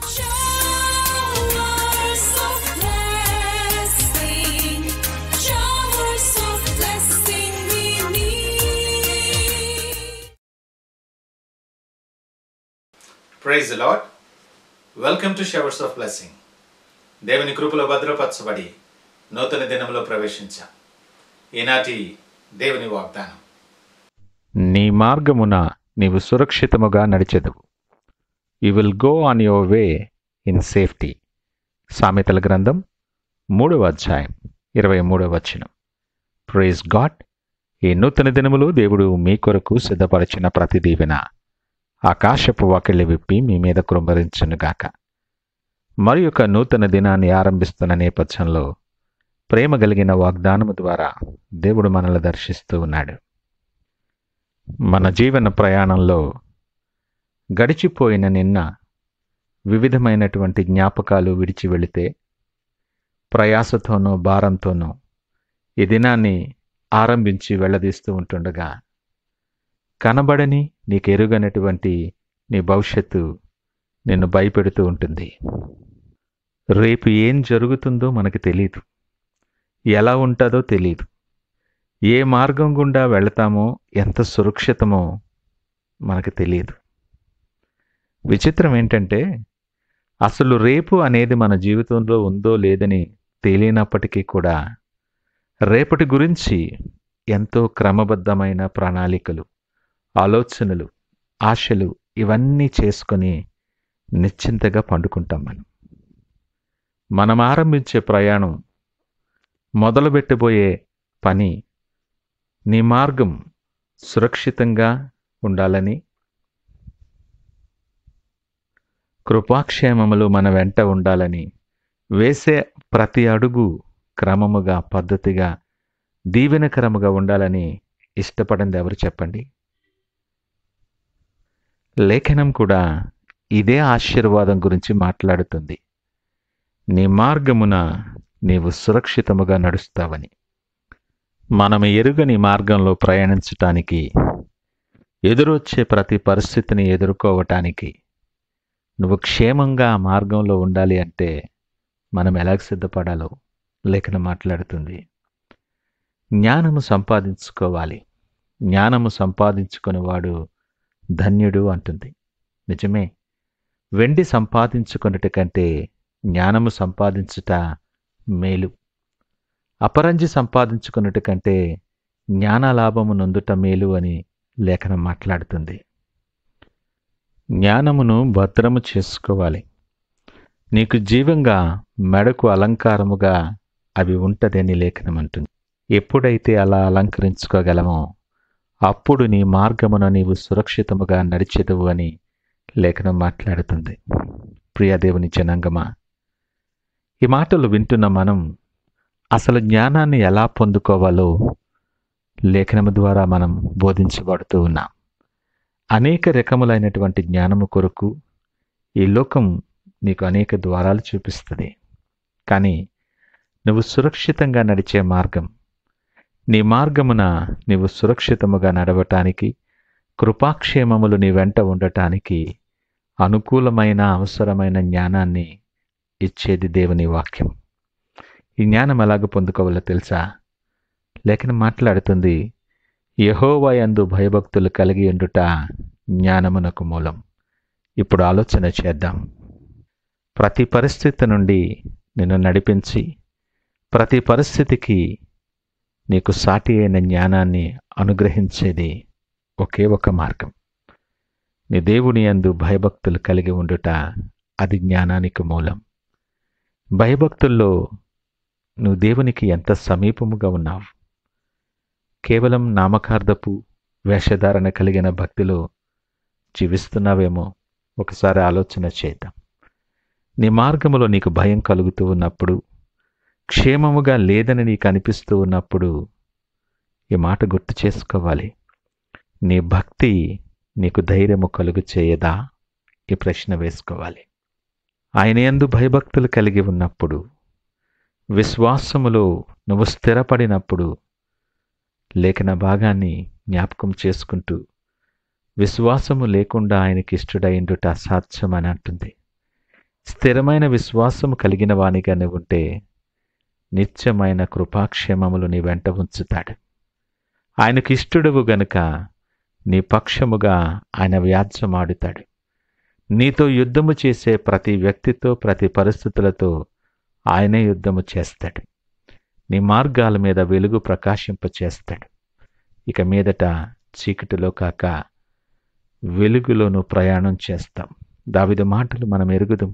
Showers of blessing, showers of blessing we need. Praise the lord. Welcome to showers of blessing. దేవుని కృపలో భద్రపరచబడి నూతన దినంలో ప్రవేశించాం. ఈనాటి దేవుని వాగ్దానం, నీ మార్గమున నీవు సురక్షితముగా నడిచెదవు. You will go on your way in safety. సామెతల గ్రంథం 3వ అధ్యాయం 23వ వచనం. Praise God. ఈ నూతన దినములు దేవుడు మీ కొరకు సిద్ధపరిచిన ప్రతి దీవెన ఆకాశపు వాకిళ్ళు విప్పి మీ మీద కృంభరించునుగాక. మరి యొక్క నూతన దినాన్ని ఆరంభిస్తున్న నేపథ్యంలో ప్రేమ కలిగిన వాగ్దానము ద్వారా దేవుడు మనల్ని దర్శిస్తూ ఉన్నాడు. మన జీవన ప్రయాణంలో గడిచిపోయిన నిన్న వివిధమైనటువంటి జ్ఞాపకాలు విడిచి వెళితే ప్రయాసతోనో భారంతోనో ఈ దినాన్ని ఆరంభించి వెళ్ళదీస్తూ ఉంటుండగా కనబడని నీకు ఎరుగనటువంటి నీ భవిష్యత్తు నిన్ను భయపెడుతూ ఉంటుంది. రేపు ఏం జరుగుతుందో మనకు తెలియదు, ఎలా ఉంటుందో తెలియదు, ఏ మార్గం గుండా వెళతామో ఎంత సురక్షితమో మనకు తెలియదు. విచిత్రం ఏంటంటే అసలు రేపు అనేది మన జీవితంలో ఉందో లేదని తెలియనప్పటికీ కూడా రేపటి గురించి ఎంతో క్రమబద్ధమైన ప్రణాళికలు, ఆలోచనలు, ఆశలు ఇవన్నీ చేసుకొని నిశ్చింతగా పండుకుంటాం. మనం ఆరంభించే ప్రయాణం, మొదలుపెట్టబోయే పని, నీ మార్గం సురక్షితంగా ఉండాలని, కృపాక్షేమములు మన వెంట ఉండాలని, వేసే ప్రతి అడుగు క్రమముగా, పద్ధతిగా, దీవెనకరముగా ఉండాలని ఇష్టపడింది ఎవరు చెప్పండి? లేఖనం కూడా ఇదే ఆశీర్వాదం గురించి మాట్లాడుతుంది. నీ మార్గమున నీవు సురక్షితముగా నడుస్తావని. మనం ఎరుగని మార్గంలో ప్రయాణించటానికి, ఎదురొచ్చే ప్రతి పరిస్థితిని ఎదుర్కోవటానికి, నువ్వు క్షేమంగా ఆ మార్గంలో ఉండాలి అంటే మనం ఎలాగ సిద్ధపడాలో లేఖనం మాట్లాడుతుంది. జ్ఞానము సంపాదించుకోవాలి. జ్ఞానము సంపాదించుకునేవాడు ధన్యుడు అంటుంది. నిజమే, వెండి సంపాదించుకున్నట కంటే జ్ఞానము సంపాదించుట మేలు. అపరంజి సంపాదించుకున్నట కంటే జ్ఞానలాభము నొందుట మేలు అని లేఖనం మాట్లాడుతుంది. జ్ఞానమును భద్రము చేసుకోవాలి. నీకు జీవంగా, మెడకు అలంకారముగా అవి ఉంటదని లేఖనం అంటుంది. ఎప్పుడైతే అలా అలంకరించుకోగలమో అప్పుడు నీ మార్గమున నీవు సురక్షితముగా నడిచెదవు అని లేఖనం మాట్లాడుతుంది. ప్రియ దేవుని జనాంగమా, ఈ మాటలు వింటున్న మనం అసలు జ్ఞానాన్ని ఎలా పొందుకోవాలో లేఖనము ద్వారా మనం బోధించబడుతూ ఉన్నాం. అనేక రకములైనటువంటి జ్ఞానము కొరకు ఈ లోకం నీకు అనేక ద్వారాలు చూపిస్తుంది. కానీ నువ్వు సురక్షితంగా నడిచే మార్గం, నీ మార్గమున నీవు సురక్షితముగా నడవటానికి, కృపాక్షేమములు నీ వెంట ఉండటానికి అనుకూలమైన, అవసరమైన జ్ఞానాన్ని ఇచ్చేది దేవుని వాక్యం. ఈ జ్ఞానం ఎలాగ పొందుకోవాలో తెలుసా? లేఖనం మాట్లాడుతుంది, యెహోవా యందు భయభక్తులు కలిగి ఉండుట జ్ఞానమునకు మూలం. ఇప్పుడు ఆలోచన చేద్దాం. ప్రతి పరిస్థితి నుండి నిన్ను నడిపించి, ప్రతి పరిస్థితికి నీకు సాటి అయిన జ్ఞానాన్ని అనుగ్రహించేది ఒకే ఒక మార్గం. నీ దేవుని యందు భయభక్తులు కలిగి ఉండుట, అది జ్ఞానానికి మూలం. భయభక్తుల్లో నువ్వు దేవునికి ఎంత సమీపముగా ఉన్నావు? కేవలం నామకార్థపు వేషధారణ కలిగిన భక్తిలో జీవిస్తున్నావేమో ఒకసారి ఆలోచన చేద్దాం. నీ మార్గములో నీకు భయం కలుగుతూ ఉన్నప్పుడు, క్షేమముగా లేదని నీకు అనిపిస్తూ ఉన్నప్పుడు ఈ మాట గుర్తు చేసుకోవాలి. నీ భక్తి నీకు ధైర్యము కలుగు చేయదా? ఈ ప్రశ్న వేసుకోవాలి. ఆయన యందు భయభక్తులు కలిగి ఉన్నప్పుడు, విశ్వాసములో నువ్వు స్థిరపడినప్పుడు, లేఖన భాగాన్ని జ్ఞాపకం చేసుకుంటూ విశ్వాసము లేకుండా ఆయనకి ఇష్టడైండుట అసాధ్యమని అంటుంది. స్థిరమైన విశ్వాసము కలిగిన వానిగా నువ్వు ఉంటే నిత్యమైన కృపాక్షేమములు నీ వెంట ఉంచుతాడు. ఆయనకు ఇష్టడువు గనుక నీ పక్షముగా ఆయన వ్యాజ్యమాడుతాడు. నీతో యుద్ధము చేసే ప్రతి వ్యక్తితో, ప్రతి పరిస్థితులతో ఆయనే యుద్ధము చేస్తాడు. నీ మార్గాల మీద వెలుగు ప్రకాశింపచేస్తాడు. ఇక మీదట చీకటిలో కాక వెలుగులోను ప్రయాణం చేస్తాం. దావీదు మాటలు మనం ఎరుగుదుం.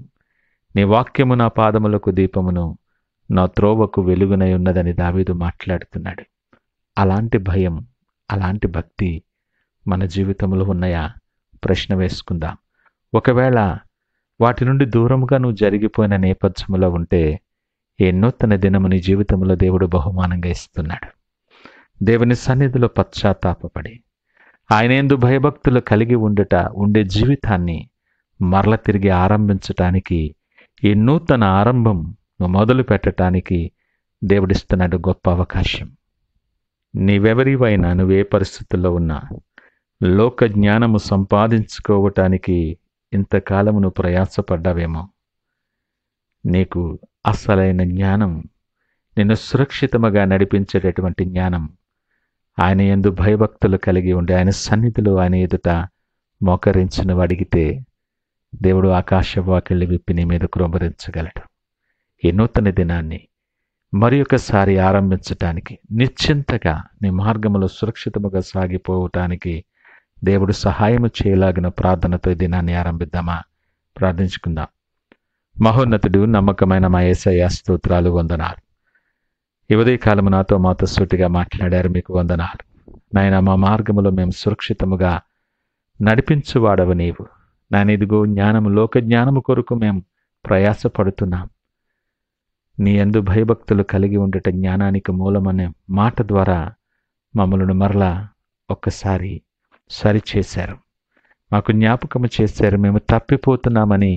నీ వాక్యము నా పాదములకు దీపమును, నా త్రోవకు వెలుగునై ఉన్నదని దావీదు మాట్లాడుతున్నాడు. అలాంటి భయం, అలాంటి భక్తి మన జీవితంలో ఉన్నాయా? ప్రశ్న వేసుకుందాం. ఒకవేళ వాటి నుండి దూరముగా నువ్వు జరిగిపోయిన నేపథ్యంలో ఉంటే ఈ నూతన దినము నీ జీవితంలో దేవుడు బహుమానంగా ఇస్తున్నాడు. దేవుని సన్నిధిలో పశ్చాత్తాపపడి ఆయన యందు భయభక్తులు కలిగి ఉండే జీవితాన్ని మరల తిరిగి ఆరంభించటానికి, ఈ నూతన ఆరంభం నువ్వు మొదలు పెట్టడానికి దేవుడిస్తున్నాడు గొప్ప అవకాశం. నీవెవరివైనా, నువ్వే పరిస్థితుల్లో ఉన్నా, లోక జ్ఞానము సంపాదించుకోవటానికి ఇంతకాలము నువ్వు ప్రయాసపడ్డావేమో. నీకు అసలైన జ్ఞానం, నిన్ను సురక్షితముగా నడిపించేటటువంటి జ్ఞానం ఆయన యందు భయభక్తులు కలిగి ఉండి ఆయన సన్నిధిలో ఆయన ఎదుట మోకరించిన అడిగితే దేవుడు ఆకాశవాకిళ్ళు విప్పి నీ మీద కృంభరించగలడు. ఈ నూతన దినాన్ని మరి ఒకసారి ఆరంభించటానికి, నిశ్చింతగా నీ మార్గంలో సురక్షితముగా సాగిపోవటానికి దేవుడు సహాయము చేయలాగిన ప్రార్థనతో ఈ దినాన్ని ఆరంభిద్దామా? ప్రార్థించుకుందాం. మహోన్నతుడు, నమ్మకమైన మా యేసయ్య, స్తోత్రాలు, వందనాలు. ఈ ఉదయకాలము నాతో మాతో సూటిగా మాట్లాడారు, మీకు వందనాలు. నాయన, మా మార్గములో మేము సురక్షితముగా నడిపించువాడవు నీవు. నాయన, ఇదిగో జ్ఞానము, లోక జ్ఞానము కొరకు మేము ప్రయాసపడుతున్నాం. నీ యందు భయభక్తులు కలిగి ఉండట జ్ఞానానికి మూలమనే మాట ద్వారా మమ్మల్ని మరలా ఒక్కసారి సరిచేశారు, మాకు జ్ఞాపకము చేశారు. మేము తప్పిపోతున్నామని,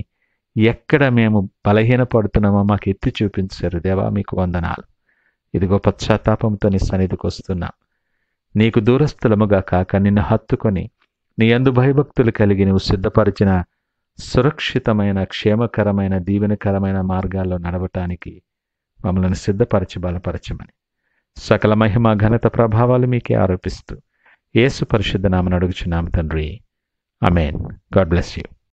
ఎక్కడ మేము బలహీనపడుతున్నామో మాకు ఎత్తి చూపించారు. దేవా, మీకు వందనాలు. ఇదిగో పశ్చాత్తాపంతో నీ సన్నిధికి వస్తున్నాం. నీకు దూరస్థలముగా కాక నిన్ను హత్తుకొని నీ యందు భయభక్తులు కలిగి నువ్వు సిద్ధపరిచిన సురక్షితమైన, క్షేమకరమైన, దీవెనకరమైన మార్గాల్లో నడవటానికి మమ్మల్ని సిద్ధపరచి బలపరచమని సకల మహిమ, ఘనత, ప్రభావాలు మీకే ఆరోపిస్తూ యేసు పరిశుద్ధ నామమున అడుగుచున్నాము తండ్రి. ఆమేన్. God bless you.